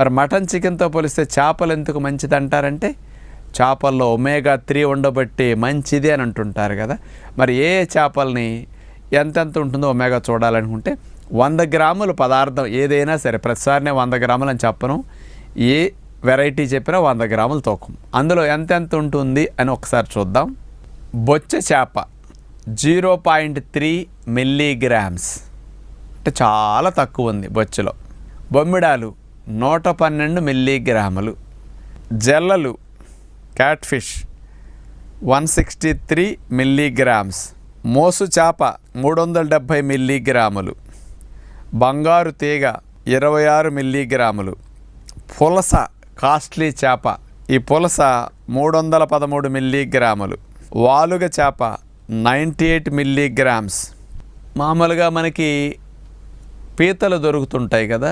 మరి మటన్ చికెన్తో పోలిస్తే చేపలు ఎందుకు మంచిది అంటారంటే చేపల్లో ఒమేగా 3 ఉండబట్టి మంచిది అని అంటుంటారు కదా. మరి ఏ చేపల్ని ఎంతెంత ఉంటుందో ఒమేగా చూడాలనుకుంటే 100 గ్రాముల పదార్థం ఏదైనా సరే, ప్రతిసారినే 100 గ్రాములు అని చెప్పను, ఏ వెరైటీ చెప్పినా 100 గ్రాములు తూకం. అందులో ఎంతెంత ఉంటుంది అని ఒకసారి చూద్దాం. బొచ్చ చేప 0.3 మిల్లీగ్రామ్స్ అంటే చాలా తక్కువ ఉంది బొచ్చులో. బొమ్మిడాలు 112 మిల్లీగ్రాములు. జల్లలు క్యాట్ఫిష్ 163 మిల్లీగ్రామ్స్. మోసు చేప 370 మిల్లీగ్రాములు. బంగారు తీగ 26 మిల్లీగ్రాములు. పులస కాస్ట్లీ చేప, ఈ పులస 313 మిల్లీగ్రాములు. వాలుగ చేప 98 మిల్లీగ్రామ్స్. మామూలుగా మనకి పీతలు దొరుకుతుంటాయి కదా,